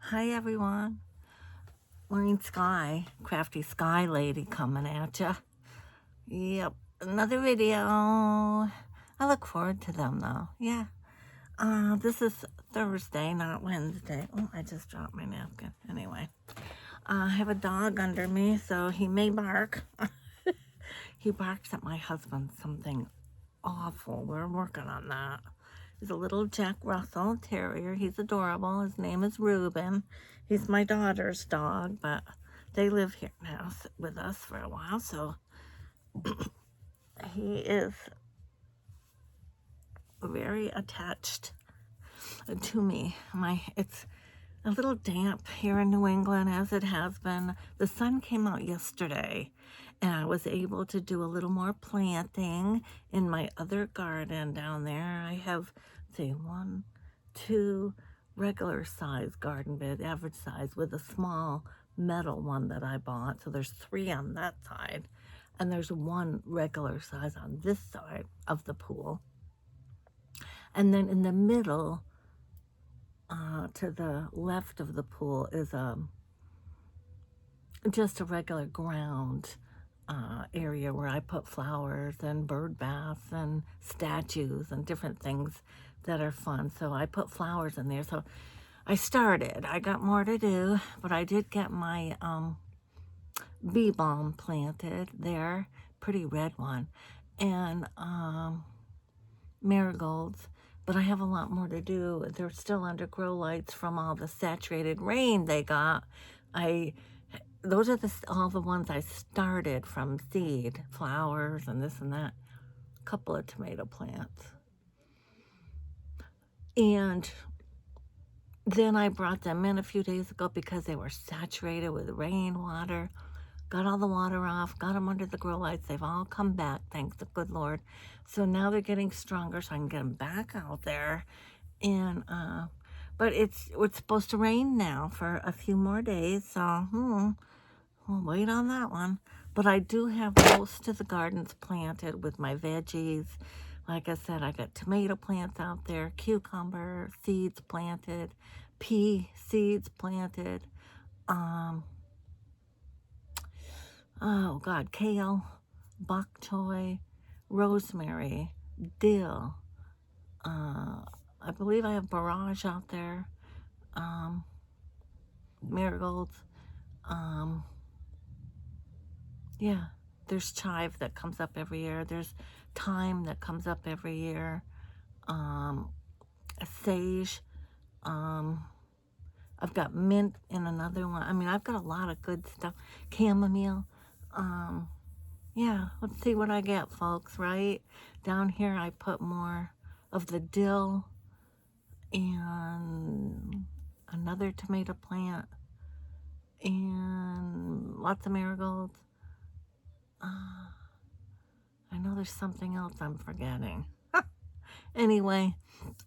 Hi everyone, Marine Sky, Crafty Sky Lady coming at ya. Yep, another video. I look forward to them though, yeah. This is Thursday, not Wednesday. Oh, I just dropped my napkin. Anyway, I have a dog under me, so he may bark. He barks at my husband, something awful. We're working on that. He's a little Jack Russell Terrier. He's adorable. His name is Reuben. He's my daughter's dog, but they live here now with us for a while, so he is very attached to me. It's a little damp here in New England, as it has been. The sun came out yesterday, and I was able to do a little more planting in my other garden down there. I have, say, 1, 2 regular size garden bed, average size, with a small metal one that I bought. So there's 3 on that side, and there's 1 regular size on this side of the pool. And then in the middle, to the left of the pool is just a regular ground area where I put flowers and bird baths and statues and different things that are fun. So I put flowers in there. So I got more to do, but I did get my bee balm planted there, pretty red one, and marigolds. But I have a lot more to do. They're still under grow lights from all the saturated rain they got. Those are all the ones I started from seed, flowers and this and that. A couple of tomato plants. And then I brought them in a few days ago because they were saturated with rainwater. Got all the water off, got them under the grow lights. They've all come back, thank the good Lord. So now they're getting stronger, so I can get them back out there. And but it's supposed to rain now for a few more days, so we'll wait on that one. But I do have most of the gardens planted with my veggies. Like I said, I got tomato plants out there, cucumber seeds planted, pea seeds planted, oh God, kale, bok choy, rosemary, dill. I believe I have borage out there, marigolds. Yeah, there's chive that comes up every year. There's thyme that comes up every year. Sage. I've got mint in another one. I mean, I've got a lot of good stuff. Chamomile. Yeah, let's see what I get, folks, right? Down here, I put more of the dill and another tomato plant and lots of marigolds. I know there's something else I'm forgetting. Anyway,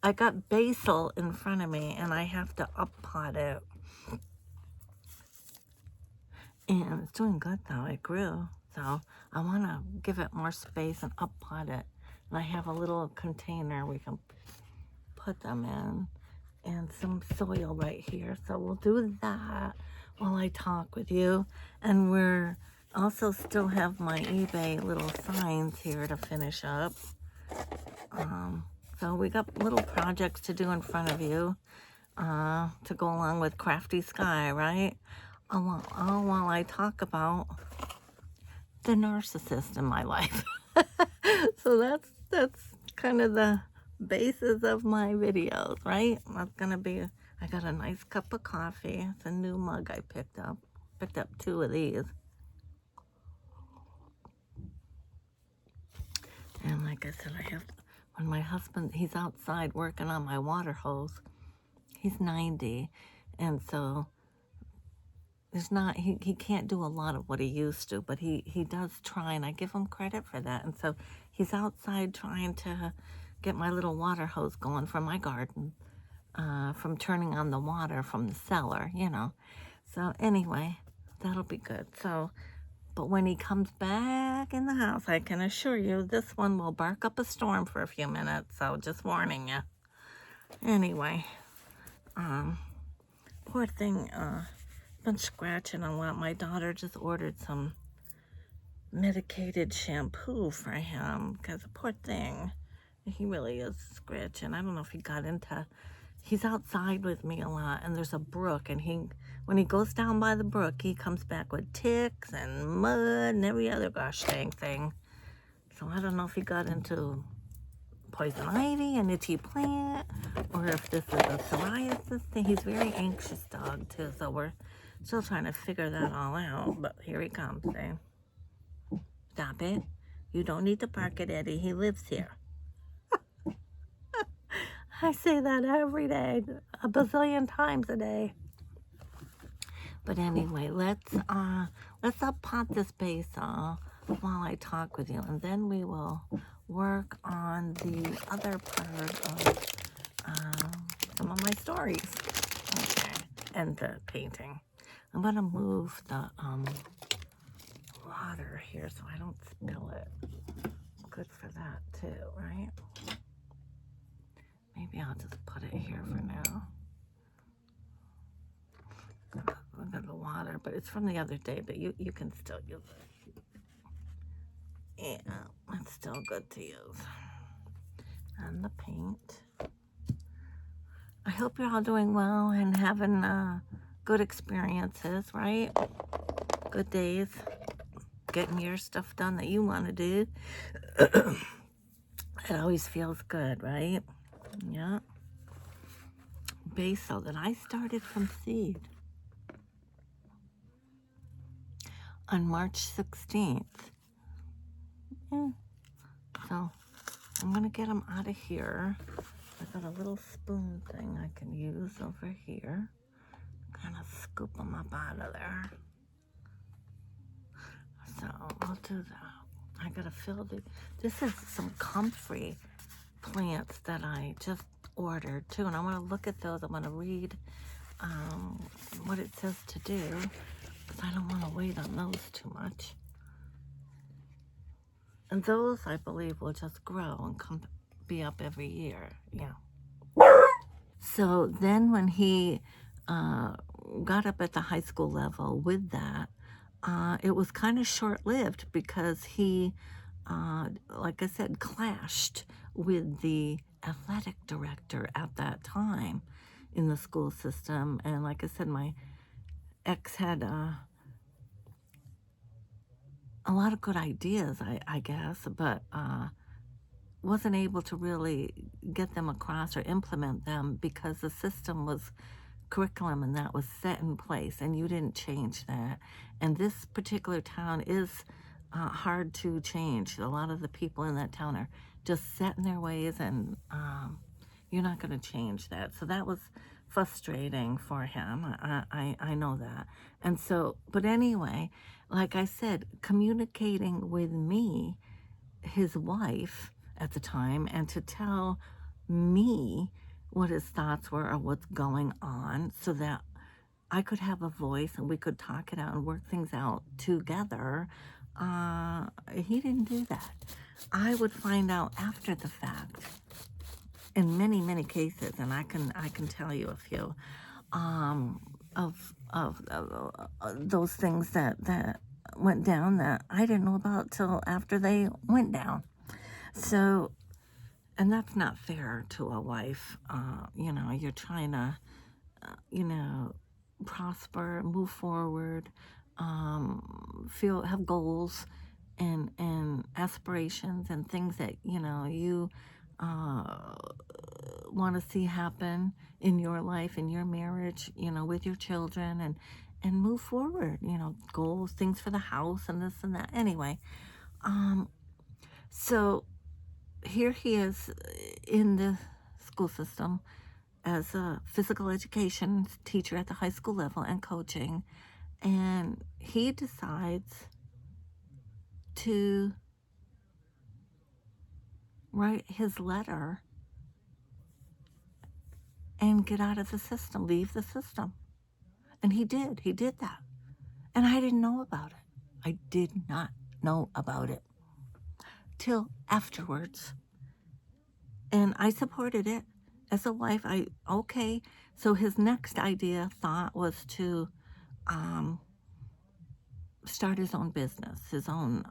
I got basil in front of me, and I have to up-pot it. And it's doing good, though. It grew. So I want to give it more space and up-pot it. And I have a little container we can put them in, and some soil right here. So we'll do that while I talk with you. And we're also still have my eBay little signs here to finish up. So we got little projects to do in front of you to go along with Crafty Sky, right? All while I talk about the narcissist in my life. So that's kind of the basis of my videos, right? That's gonna be, I got a nice cup of coffee. It's a new mug I picked up. Picked up 2 of these. And like I said, when my husband, he's outside working on my water hose. He's 90, and so he can't do a lot of what he used to, but he does try, and I give him credit for that. And so he's outside trying to get my little water hose going for my garden, from turning on the water from the cellar, you know. So anyway, that'll be good. So, but when he comes back in the house, I can assure you this one will bark up a storm for a few minutes. So just warning you. Anyway, poor thing, been scratching a lot. My daughter just ordered some medicated shampoo for him because the poor thing, he really is scratching. I don't know if he got into, he's outside with me a lot, and there's a brook, and when he goes down by the brook, he comes back with ticks and mud and every other gosh dang thing. So I don't know if he got into poison ivy, an itchy plant, or if this is a psoriasis thing. He's a very anxious dog too, so we're still trying to figure that all out. But here he comes, eh? Stop it. You don't need to park it, Eddie. He lives here. I say that every day, a bazillion times a day. But anyway, let's pot this base while I talk with you, and then we will work on the other part of some of my stories. Okay, and the painting. I'm gonna move the water here so I don't spill it. Good for that too, right? Maybe I'll just put it here for now. Look at the water, but it's from the other day, but you can still use it. Yeah, it's still good to use. And the paint. I hope you're all doing well and having good experiences, right? Good days. Getting your stuff done that you want to do. It always feels good, right? Yeah. Basil that I started from seed on March 16th. Yeah. So I'm going to get them out of here. I got a little spoon thing I can use over here. Kind of scoop them up out of there. So I'll do that. I got to fill this is some comfrey plants that I just ordered too. And I want to look at those. I want to read what it says to do. Because I don't want to wait on those too much. And those, I believe, will just grow and be up every year. Yeah. So then when he got up at the high school level with that, it was kind of short-lived because he, like I said, clashed with the athletic director at that time in the school system. And like I said, my ex had a lot of good ideas, I guess, but wasn't able to really get them across or implement them because the system was curriculum and that was set in place and you didn't change that. And this particular town is hard to change. A lot of the people in that town are just set in their ways, and you're not going to change that. So that was frustrating for him. I know that. And so, but anyway, like I said, communicating with me, his wife at the time, and to tell me what his thoughts were or what's going on so that I could have a voice and we could talk it out and work things out together. He didn't do that. I would find out after the fact in many, many cases, and I can tell you a few of those things that went down that I didn't know about till after they went down. So, and that's not fair to a wife. You know, you're trying to, prosper, move forward, have goals and aspirations and things that, you want to see happen in your life, in your marriage, with your children, and move forward, goals, things for the house and this and that. Anyway, so here he is in the school system as a physical education teacher at the high school level and coaching, and he decides to write his letter and get out of the system, leave the system. And he did that. And I didn't know about it. I did not know about it till afterwards. And I supported it as a wife. Okay, So his next thought was to start his own business, his own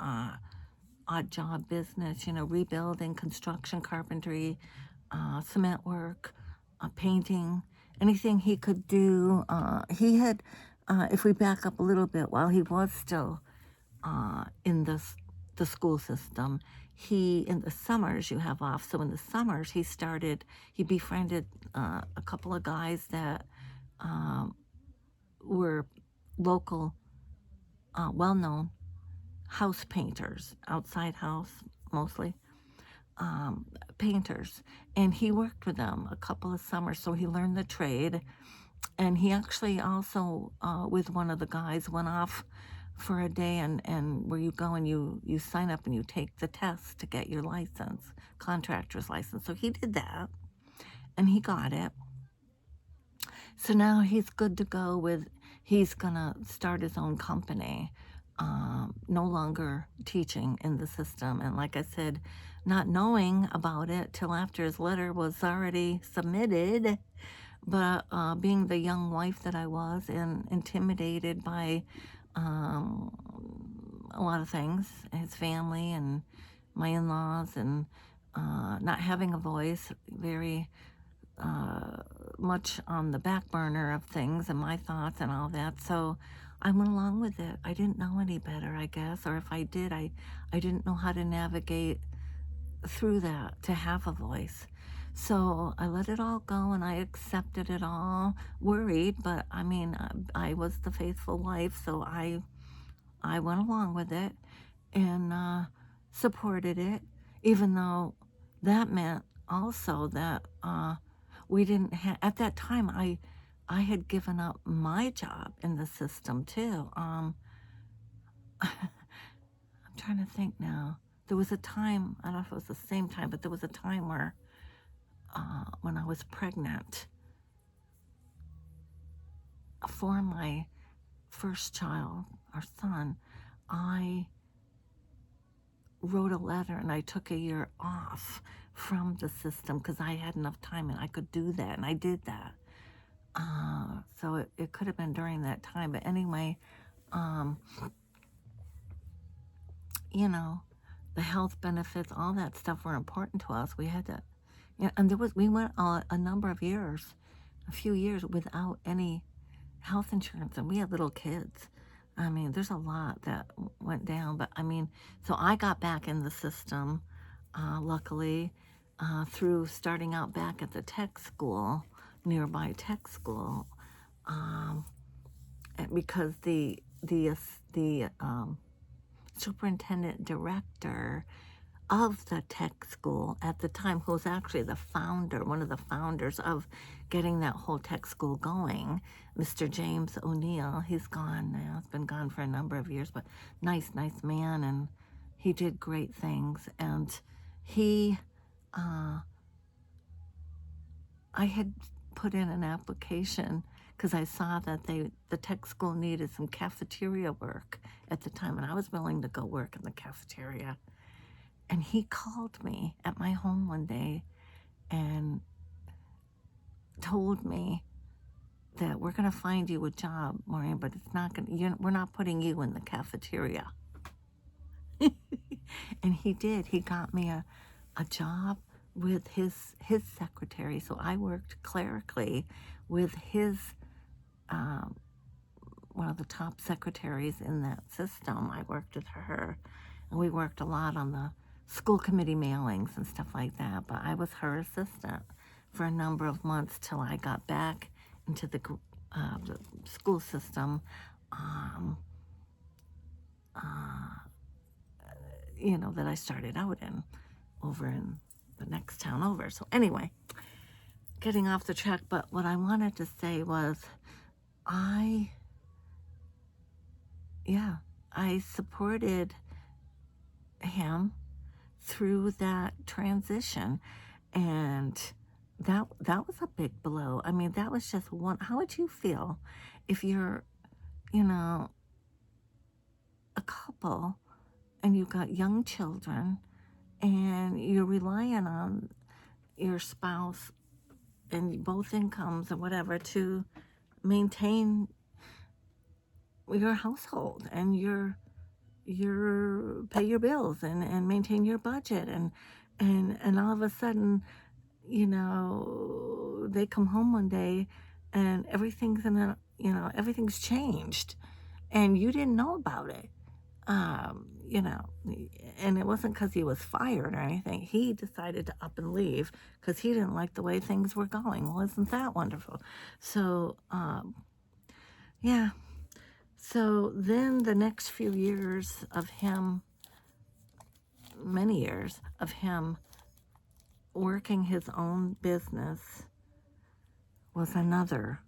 odd job business, rebuilding, construction, carpentry, cement work, painting, anything he could do. He had, if we back up a little bit, while he was still in the school system, in the summers you have off. So in the summers he befriended a couple of guys that were local, well-known house painters, outside house mostly, painters. And he worked with them a couple of summers, so he learned the trade. And he actually also, with one of the guys, went off for a day and where you go and you sign up and you take the test to get your license, contractor's license. So he did that and he got it. So now he's good to go he's gonna start his own company, no longer teaching in the system. And like I said, not knowing about it till after his letter was already submitted, but being the young wife that I was and intimidated by a lot of things, his family and my in-laws, and not having a voice, very much on the back burner of things and my thoughts and all that. So I went along with it. I didn't know any better, I guess, or if I did, I didn't know how to navigate through that, to have a voice. So I let it all go and I accepted it all, worried, but I mean, I was the faithful wife, so I went along with it and supported it, even though that meant also that we didn't have, at that time, I had given up my job in the system too. I'm trying to think now. There was a time, I don't know if it was the same time, but there was a time where when I was pregnant for my first child, our son, I wrote a letter and I took a year off from the system because I had enough time and I could do that, and I did that. So it could have been during that time, but anyway, the health benefits, all that stuff were important to us. We had to, and we went a number of years, a few years without any health insurance, and we had little kids. I mean, there's a lot that went down, but I mean, so I got back in the system, luckily, through starting out back at the nearby tech school, because the superintendent director of the tech school at the time, who was actually one of the founders of getting that whole tech school going, Mr. James O'Neill. He's gone now. He's been gone for a number of years, but nice man, and he did great things. And I had put in an application because I saw that the tech school needed some cafeteria work at the time, and I was willing to go work in the cafeteria. And he called me at my home one day and told me that we're going to find you a job, Maureen, but we're not putting you in the cafeteria. And he did. He got me a job with his secretary. So I worked clerically with his one of the top secretaries in that system. I worked with her, and we worked a lot on the school committee mailings and stuff like that. But I was her assistant for a number of months till I got back into the school system, that I started out in, over in the next town over. So anyway, getting off the track, but what I wanted to say was I supported him through that transition, and that was a big blow. I mean, that was just one. How would you feel if you're, a couple and you've got young children and you're relying on your spouse and both incomes or whatever to maintain your household and your pay your bills and maintain your budget, and all of a sudden, they come home one day and everything's changed and you didn't know about it. You know, and it wasn't because he was fired or anything. He decided to up and leave because he didn't like the way things were going. Well, isn't that wonderful? So, yeah. So then the next few years of him, many years of him working his own business was another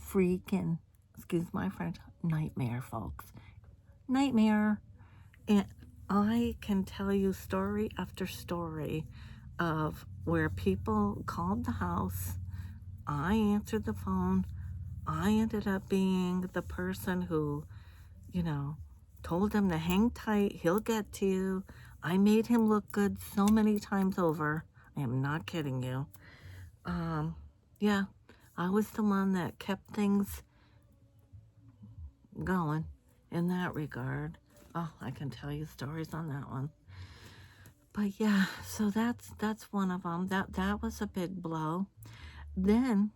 freaking, excuse my French, nightmare, folks. Nightmare. And I can tell you story after story of where people called the house. I answered the phone. I ended up being the person who, told him to hang tight. He'll get to you. I made him look good so many times over. I am not kidding you. Yeah, I was the one that kept things going in that regard. Oh, I can tell you stories on that one. But yeah, so that's one of them. That was a big blow. Then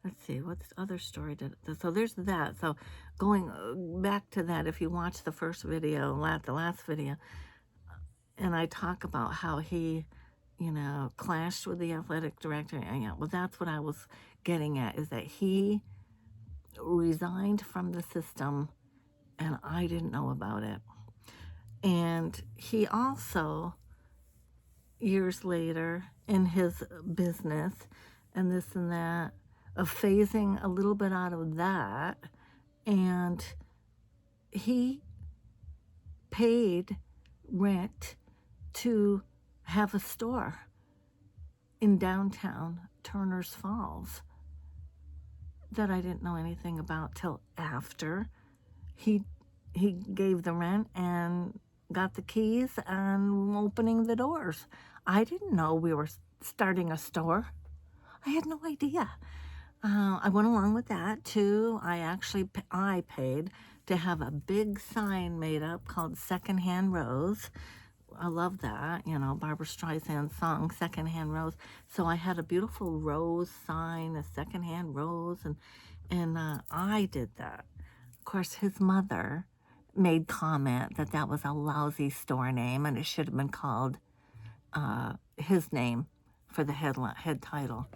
let's see, what's the other story? So there's that. So going back to that, if you watch the first video, the last video, and I talk about how he, clashed with the athletic director. And yeah, well, that's what I was getting at, is that he resigned from the system and I didn't know about it. And he also, years later, in his business and this and that, of phasing a little bit out of that, and he paid rent to have a store in downtown Turner's Falls that I didn't know anything about till after he gave the rent and got the keys and opening the doors. I didn't know we were starting a store. I had no idea. I went along with that too. I paid to have a big sign made up called Secondhand Rose. I love that, Barbara Streisand's song, Secondhand Rose. So I had a beautiful rose sign, a secondhand rose, and I did that. Of course, his mother made comment that was a lousy store name and it should have been called his name for the head title.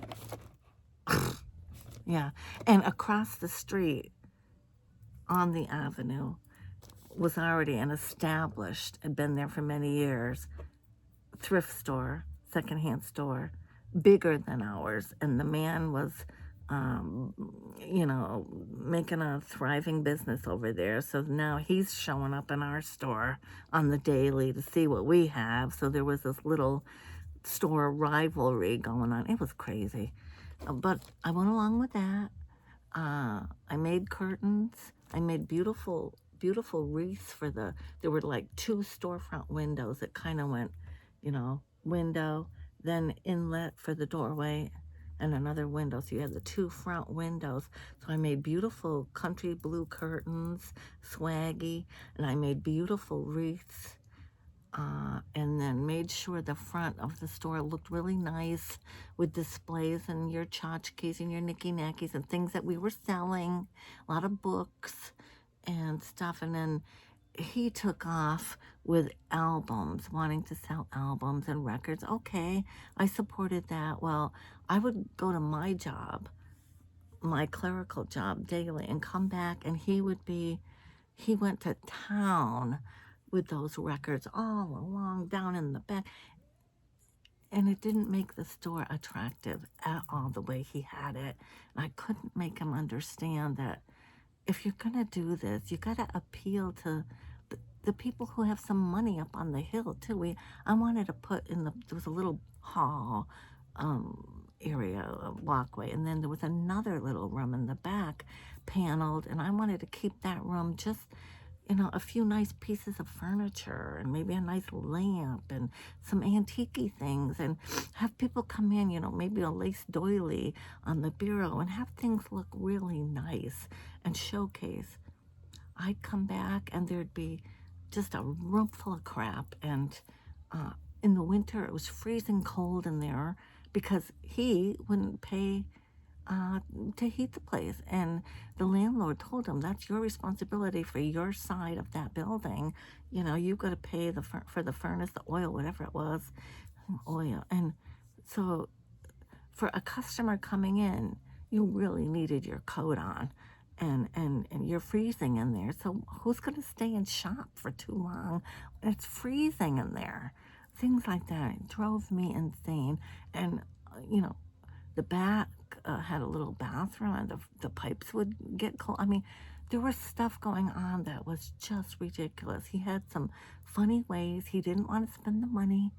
Yeah, and across the street on the avenue was already an established, had been there for many years, thrift store, secondhand store, bigger than ours. And the man was, making a thriving business over there. So now he's showing up in our store on the daily to see what we have. So there was this little store rivalry going on. It was crazy. But I went along with that. I made curtains. I made beautiful wreaths there were like 2 storefront windows that kind of went, window, then inlet for the doorway, and another window. So you had the 2 front windows. So I made beautiful country blue curtains, swaggy, and I made beautiful wreaths. And then made sure the front of the store looked really nice with displays and your tchotchkes and your knicky-knackies and things that we were selling, a lot of books and stuff. And then he took off with albums, wanting to sell albums and records. Okay, I supported that. Well, I would go to my job, my clerical job daily, and come back, and he went to town with those records all along down in the back. And it didn't make the store attractive at all the way he had it. And I couldn't make him understand that if you're going to do this, you got to appeal to the people who have some money up on the hill too. I wanted to put there was a little hall area, a walkway, and then there was another little room in the back, paneled, and I wanted to keep that room just, a few nice pieces of furniture and maybe a nice lamp and some antique things, and have people come in, maybe a lace doily on the bureau, and have things look really nice and showcase. I'd come back and there'd be just a room full of crap, and in the winter it was freezing cold in there because he wouldn't pay to heat the place, and the landlord told him, that's your responsibility for your side of that building. You've got to pay for the furnace, the oil, whatever it was, oil. And so for a customer coming in, you really needed your coat on, and you're freezing in there. So who's going to stay and shop for too long when it's freezing in there? Things like that. It drove me insane. And the back had a little bathroom, and the pipes would get cold. I mean, there was stuff going on that was just ridiculous. He had some funny ways. He didn't want to spend the money.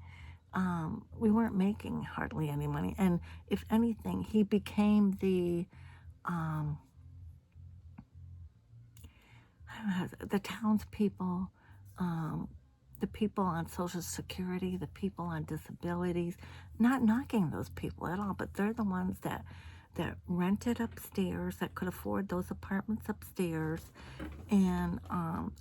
We weren't making hardly any money. And if anything, he became the townspeople, the people on Social Security, the people on disabilities, not knocking those people at all, but they're the ones that rented upstairs, that could afford those apartments upstairs, and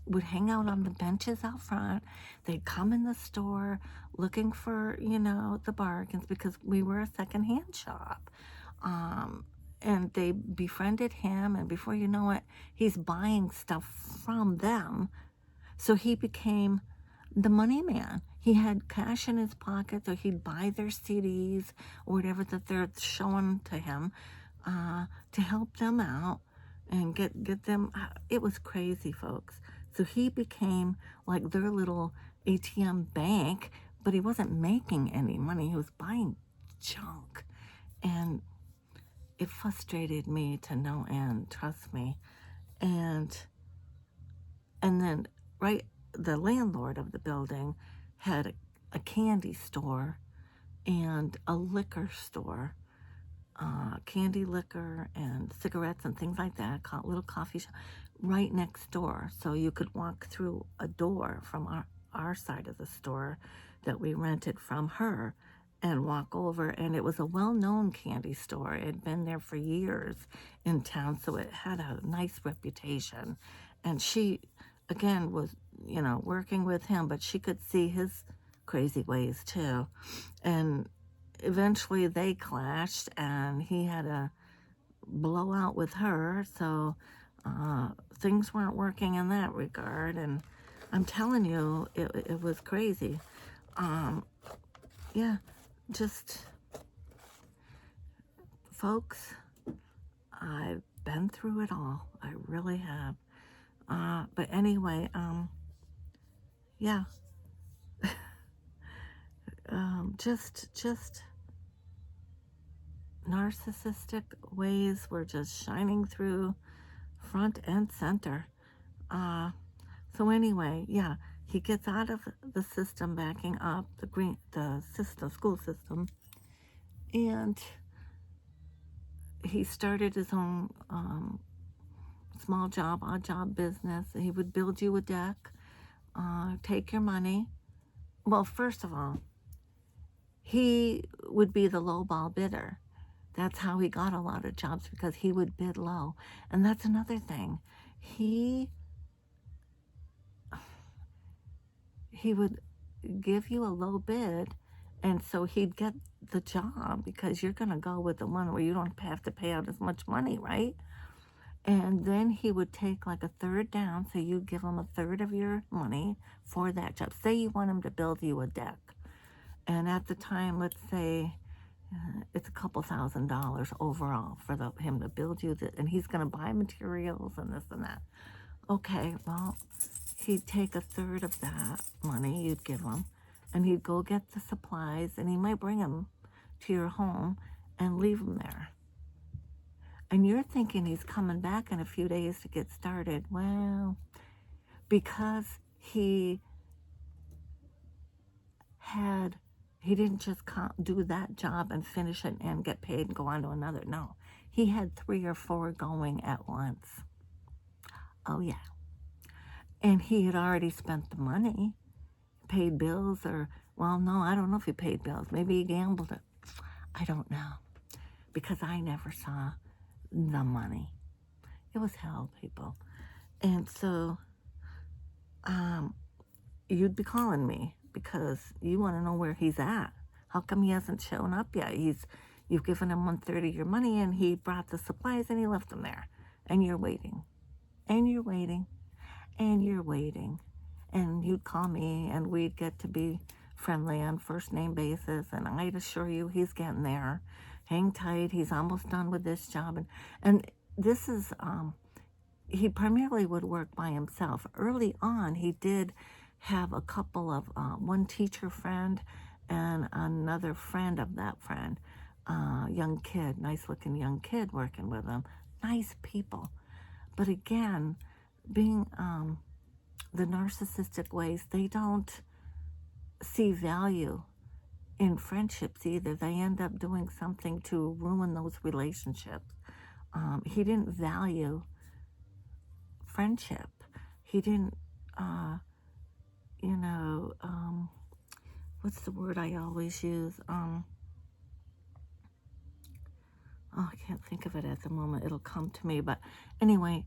would hang out on the benches out front. They'd come in the store looking for, the bargains, because we were a secondhand shop. And they befriended him, and before you know it, he's buying stuff from them. So he became the money man. He had cash in his pocket, so he'd buy their CDs or whatever that they're showing to him to help them out and get them. It was crazy, folks. So he became like their little ATM bank, but he wasn't making any money. He was buying junk, and it frustrated me to no end, trust me. And then, right, the landlord of the building had a candy store and a liquor store, candy, liquor, and cigarettes and things like that, little coffee shop right next door. So you could walk through a door from our side of the store that we rented from her and walk over, and it was a well-known candy store. It had been there for years in town, so it had a nice reputation. And she, again, was, working with him, but she could see his crazy ways too. And eventually they clashed, and he had a blowout with her, so things weren't working in that regard. And I'm telling you, it was crazy. Yeah, just, folks, I've been through it all. I really have. But anyway, yeah. Just narcissistic ways were just shining through front and center. So anyway, yeah, he gets out of the system, backing up the school system, and he started his own small job, odd job business. He would build you a deck, take your money. Well, first of all, he would be the lowball bidder. That's how he got a lot of jobs, because he would bid low. And that's another thing. He would give you a low bid, and so he'd get the job because you're going to go with the one where you don't have to pay out as much money, right? And then he would take like a third down, so you give him a third of your money for that job. Say you want him to build you a deck, and at the time, let's say it's a couple $1,000s overall for him to build you, and he's going to buy materials and this and that. Okay, well, he'd take a third of that money you'd give him, and he'd go get the supplies, and he might bring them to your home and leave them there. And you're thinking he's coming back in a few days to get started. Well, because he didn't just do that job and finish it and get paid and go on to another. No, he had 3 or 4 going at once. Oh, yeah. And he had already spent the money, paid bills, or, well, no, I don't know if he paid bills. Maybe he gambled it. I don't know, because I never saw the money. It was hell, people. And so you'd be calling me because you want to know where he's at. How come he hasn't shown up yet? You've given him 1/3 of your money, and he brought the supplies and he left them there. And you're waiting. And you're waiting. And you're waiting. And you'd call me, and we'd get to be friendly on first name basis, and I'd assure you he's getting there. Hang tight, he's almost done with this job. And this is, he primarily would work by himself. Early on, he did have a couple of, one teacher friend and another friend of that friend, young kid, nice looking young kid working with him. Nice people. But again, being the narcissistic ways, they don't see value in friendships either. They end up doing something to ruin those relationships. He didn't value friendship. He didn't, what's the word I always use? I can't think of it at the moment. It'll come to me. But anyway,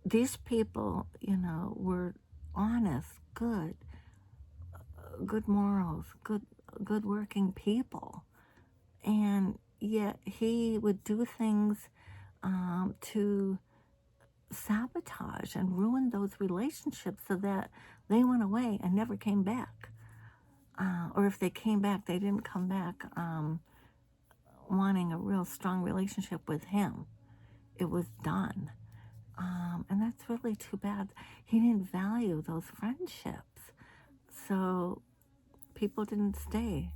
these people, were honest, good morals, good working people. And yet he would do things to sabotage and ruin those relationships so that they went away and never came back. Or if they came back, they didn't come back wanting a real strong relationship with him. It was done. And that's really too bad. He didn't value those friendships. So people didn't stay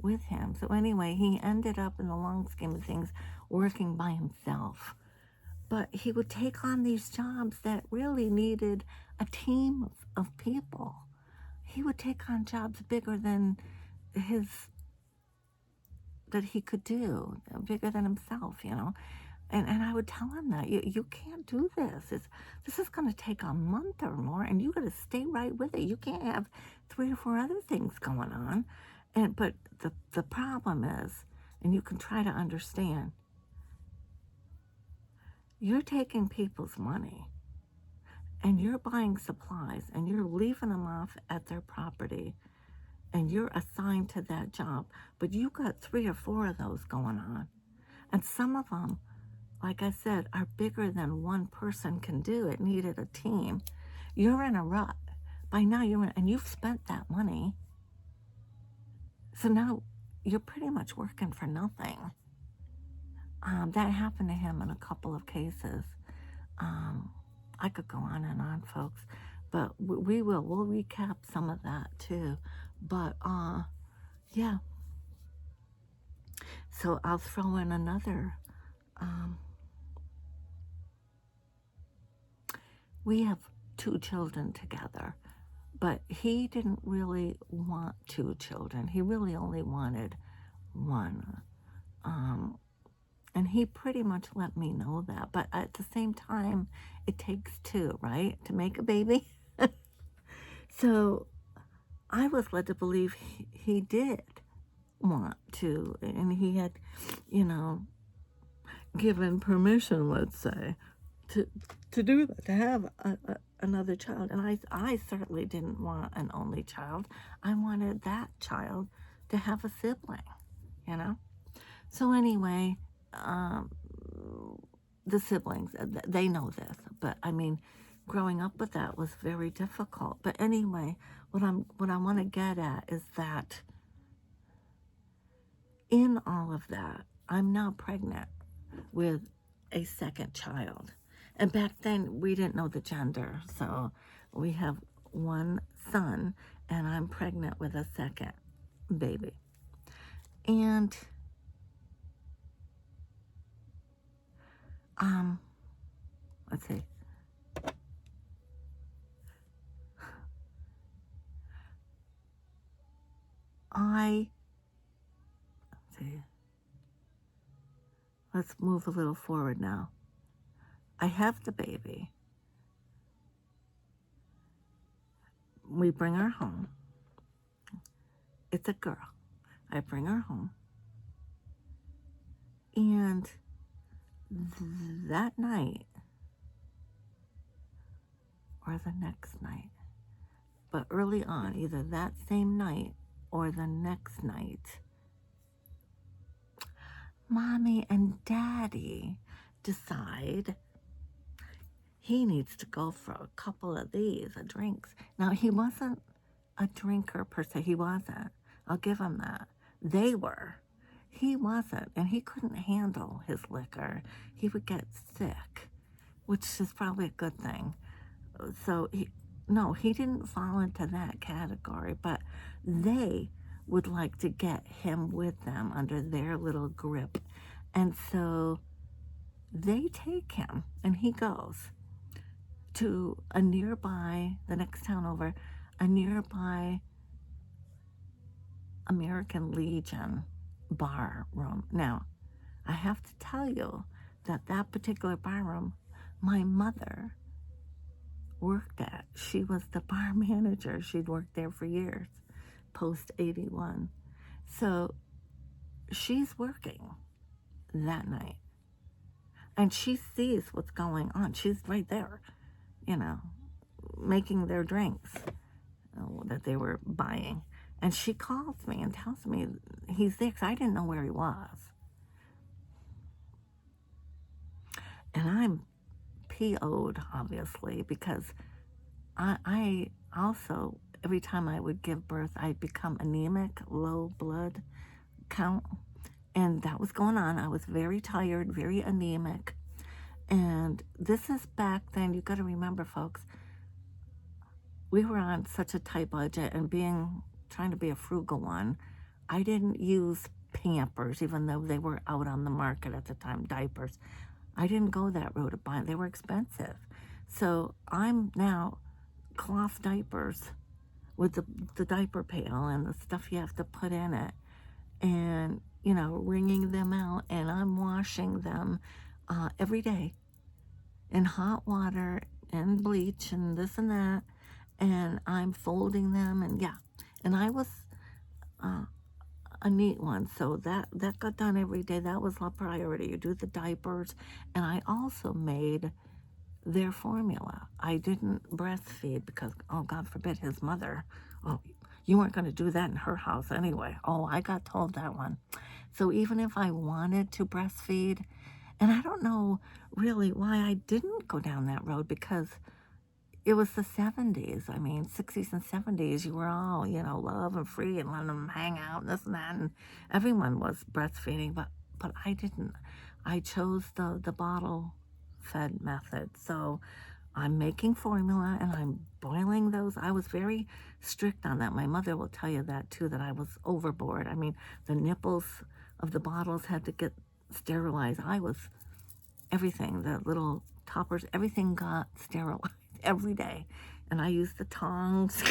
with him. So anyway, he ended up, in the long scheme of things, working by himself. But he would take on these jobs that really needed a team of people. He would take on jobs bigger than that he could do, bigger than himself, And I would tell him that you can't do this. This is going to take a month or more, and you got to stay right with it. You can't have 3 or 4 other things going on. But the problem is, and you can try to understand, you're taking people's money, and you're buying supplies, and you're leaving them off at their property, and you're assigned to that job. But you got 3 or 4 of those going on, and some of them, like I said, are bigger than one person can do. It needed a team. You're in a rut. By now and you've spent that money. So now you're pretty much working for nothing. That happened to him in a couple of cases. I could go on and on, folks, but we'll recap some of that too. But yeah. So I'll throw in another. We have 2 children together, but he didn't really want 2 children. He really only wanted 1. And he pretty much let me know that. But at the same time, it takes 2, right, to make a baby? So I was led to believe he did want to, and he had, given permission, let's say, to do that, to have another child. And I certainly didn't want an only child. I wanted that child to have a sibling, So anyway, the siblings, they know this, but I mean, growing up with that was very difficult. But anyway, what I want to get at is that in all of that, I'm now pregnant with a second child. And back then, we didn't know the gender. So we have 1 son, and I'm pregnant with a second baby. And let's see. Let's move a little forward now. I have the baby. we bring her home. It's a girl. I bring her home. And that night, or the next night, but early on, either that same night or the next night, Mommy and Daddy decide he needs to go for a couple of these drinks. Now, he wasn't a drinker per se. He wasn't. I'll give him that. They were. He wasn't, and he couldn't handle his liquor. He would get sick, which is probably a good thing. So, he didn't fall into that category, but they would like to get him with them under their little grip. And so they take him, and he goes to a nearby, the next town over, a nearby American Legion bar room. Now, I have to tell you that that particular bar room, my mother worked at. She was the bar manager. She'd worked there for years, post 81. So she's working that night, and she sees what's going on. She's right there, making their drinks that they were buying. And she calls me and tells me he's there, because I didn't know where he was. And I'm PO'd, obviously, because I also, every time I would give birth, I'd become anemic, low blood count. And that was going on. I was very tired, very anemic. And this is back then. You got to remember, folks, we were on such a tight budget, and trying to be a frugal one, I didn't use Pampers, even though they were out on the market at the time, diapers. I didn't go that route of buying. They were expensive. So I'm now cloth diapers with the diaper pail and the stuff you have to put in it, and, wringing them out, and I'm washing them every day in hot water and bleach and this and that, and I'm folding them, and and I was a neat one, so that got done every day. That was a priority. You do the diapers, and I also made their formula. I didn't breastfeed because, oh, God forbid, his mother, oh, you weren't going to do that in her house anyway. Oh, I got told that one. So even if I wanted to breastfeed, and I don't know really why I didn't go down that road, because it was the 70s. I mean, 60s and 70s, you were all, love and free and letting them hang out and this and that, and everyone was breastfeeding, but I didn't. I chose the bottle-fed method. So I'm making formula, and I'm boiling those. I was very strict on that. My mother will tell you that, too, that I was overboard. I mean, the nipples of the bottles had to get sterilized. Everything, the little toppers, everything got sterilized every day, and I used the tongs.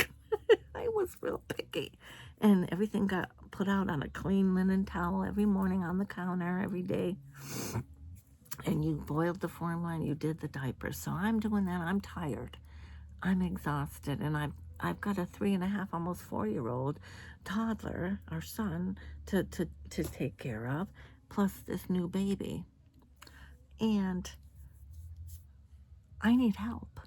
I was real picky, and everything got put out on a clean linen towel every morning on the counter every day, and you boiled the formula and you did the diapers. So I'm doing that. I'm tired, I'm exhausted, and I've got a 3.5, almost 4-year-old toddler, our son, to take care of, plus this new baby, and I need help.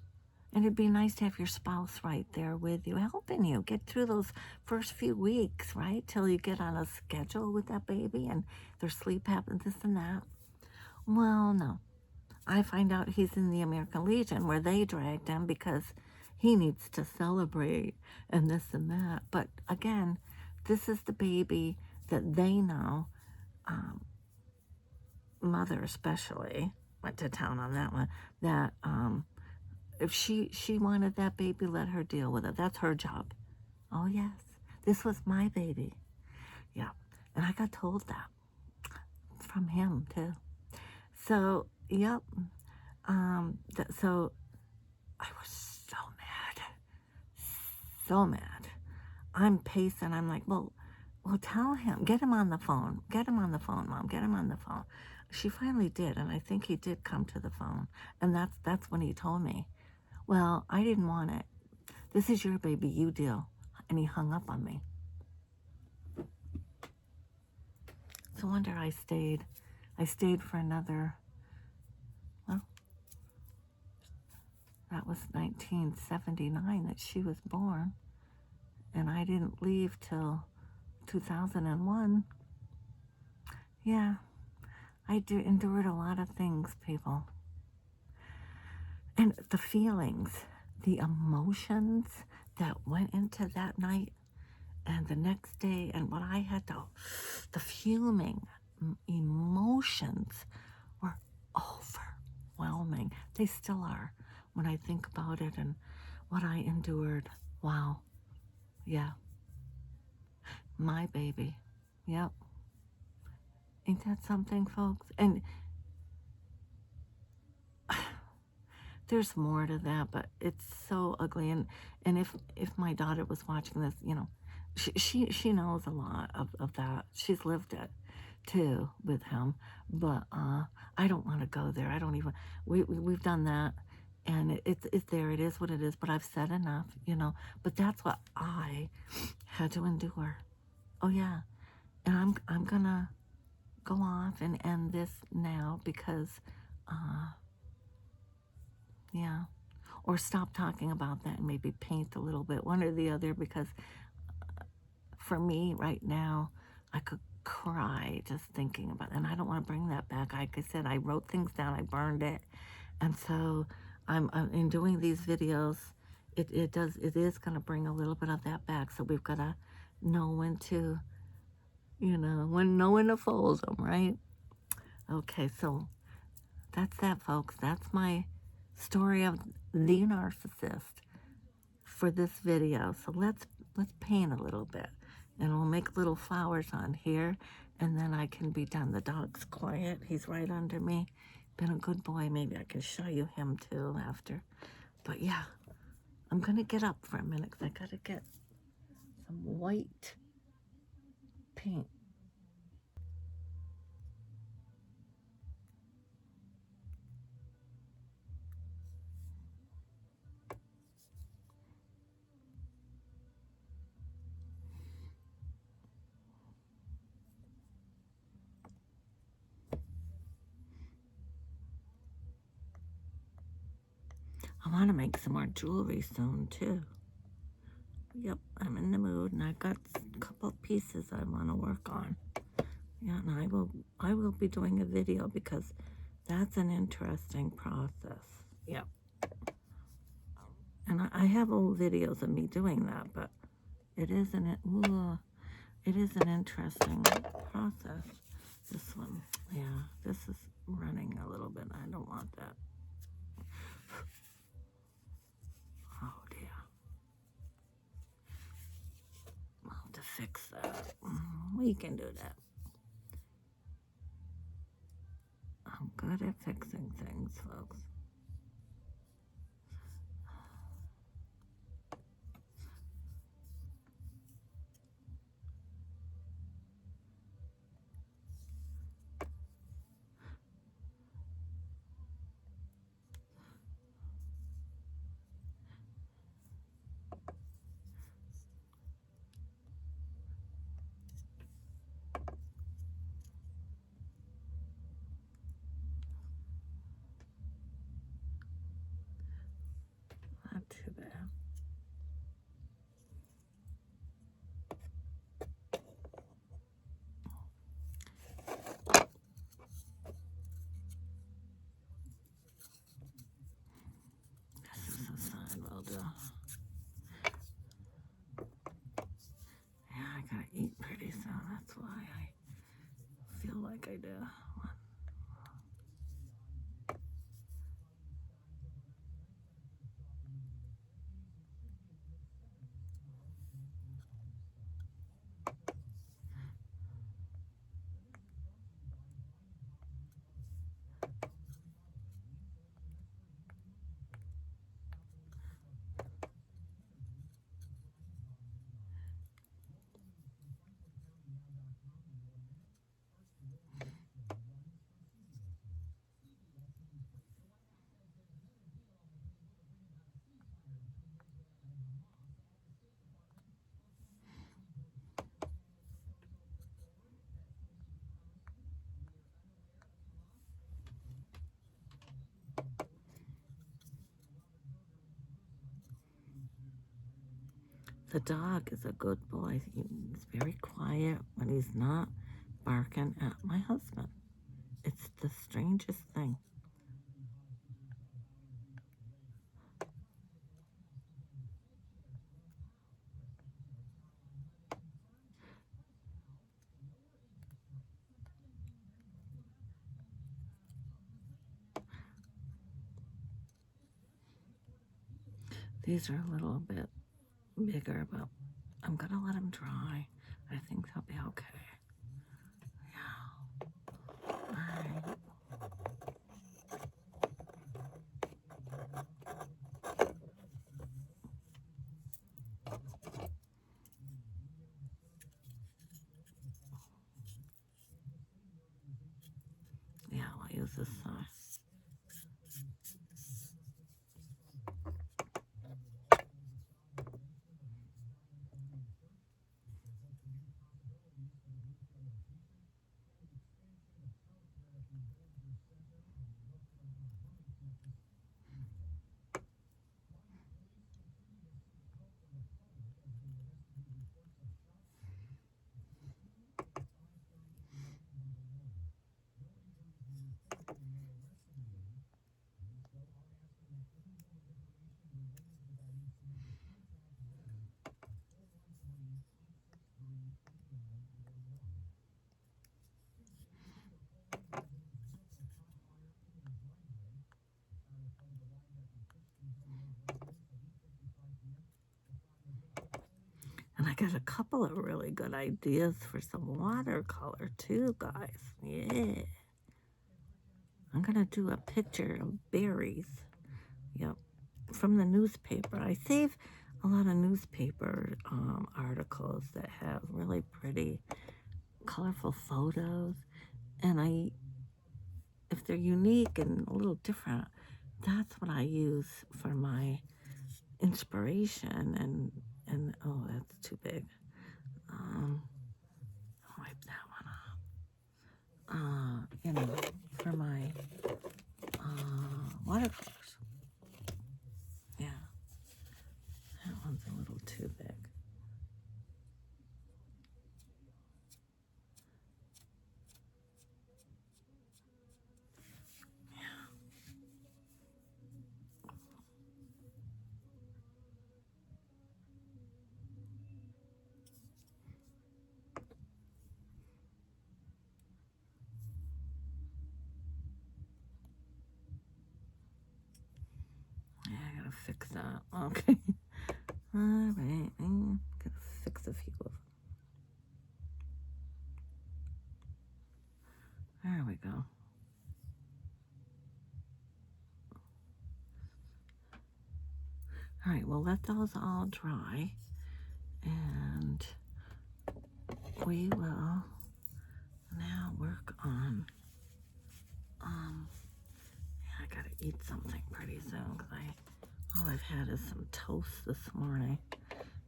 And it'd be nice to have your spouse right there with you, helping you get through those first few weeks, right? Till you get on a schedule with that baby and their sleep happens, this and that. Well, no. I find out he's in the American Legion, where they dragged him because he needs to celebrate and this and that. But again, this is the baby that they know, mother especially, went to town on that one, that if she wanted that baby, let her deal with it. That's her job. Oh, yes. This was my baby. Yeah. And I got told that from him, too. So, yep. So I was so mad. So mad. I'm pacing. I'm like, well, tell him. Get him on the phone. Get him on the phone, Mom. Get him on the phone. She finally did, and I think he did come to the phone. And that's when he told me. Well, I didn't want it This is your baby, you deal. And he hung up on me. No wonder I stayed. I stayed for another, well, that was 1979 that she was born. And I didn't leave till 2001. Yeah, I endured a lot of things, people. And the feelings, the emotions that went into that night and the next day, and what I had to, the fuming emotions were overwhelming. They still are when I think about it and what I endured. Wow. Yeah. My baby. Yep. Ain't that something, folks? And there's more to that, but it's so ugly. And if my daughter was watching this, you know, she knows a lot of that. She's lived it too with him. But I don't want to go there. I don't even, we've done that. And it's there. It is what it is. But I've said enough, you know. But that's what I had to endure. Oh, yeah. And I'm going to go off and end this now because, yeah. Or stop talking about that and maybe paint a little bit, one or the other, because for me right now, I could cry just thinking about it. And I don't want to bring that back. Like I said, I wrote things down, I burned it. And so I'm in doing these videos, it is going to bring a little bit of that back. So we've got to know when to, you know, know when to fold them, right? Okay, so that's that, folks. That's my story of the narcissist for this video. So let's paint a little bit, and we'll make little flowers on here, and then I can be done. The dog's quiet. He's right under me. Been a good boy. Maybe I can show you him too after. But yeah, I'm gonna get up for a minute because I gotta get some white paint. I want to make some more jewelry soon too. Yep, I'm in the mood, and I got a couple pieces I want to work on. Yeah, and I will be doing a video because that's an interesting process. Yep. And I have old videos of me doing that, but it is an interesting process. This one, yeah, this is running a little bit. I don't want that. Oh dear. I'll have to fix that. We can do that. I'm good at fixing things, folks. Not too bad. This is a sign well done. Yeah, I gotta eat pretty soon. That's why I feel like I do. The dog is a good boy. He's very quiet when he's not barking at my husband. It's the strangest thing. These are a little bit bigger, but I'm gonna let them dry. I think they'll be okay. Yeah. All right. Yeah, I'll use this side. And I got a couple of really good ideas for some watercolor too, guys. Yeah. I'm gonna do a picture of berries. Yep. From the newspaper. I save a lot of newspaper articles that have really pretty, colorful photos. And if they're unique and a little different, that's what I use for my inspiration. And oh, that's too big. Wipe that one off. For my watercolors. Yeah, that one's a little too big. Yeah, I gotta fix that. Okay. All right. Gotta fix a few of them. There we go. All right, well, let those all dry, and we will now work on, I gotta eat something pretty soon, because all I've had is some toast this morning,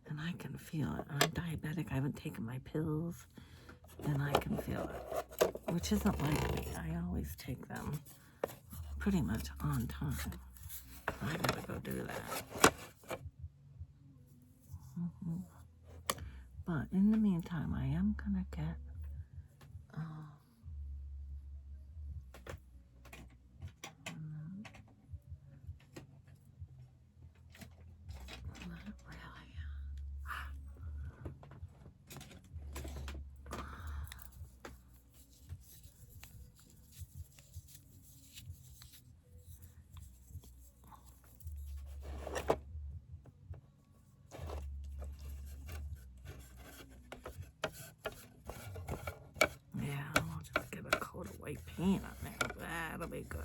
and I can feel it. I'm diabetic, I haven't taken my pills, and I can feel it, which isn't like me. I always take them pretty much on time. I gotta go do that. But in the meantime, I am gonna get not really. Yeah, I'll just get a coat of white paint on there. That'll be good.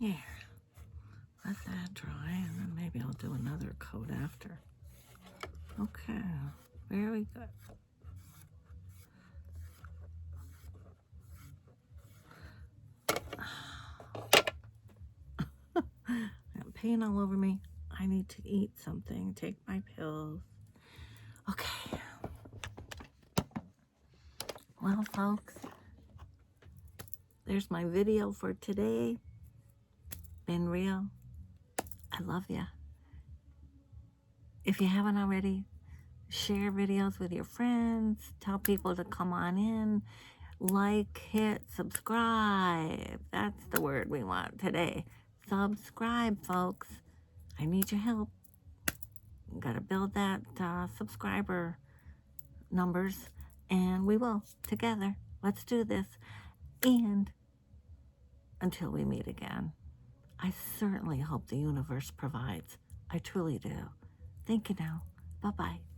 Yeah. Let that dry, and then maybe I'll do another coat after. Okay, very good. I have pain all over me. I need to eat something, take my pills. Okay. Well, folks, there's my video for today. Been real. I love ya. If you haven't already, share videos with your friends. Tell people to come on in. Like, hit, subscribe. That's the word we want today. Subscribe, folks. I need your help. Gotta build that subscriber numbers, and we will together. Let's do this. And until we meet again, I certainly hope the universe provides. I truly do. Thank you now. Bye-bye.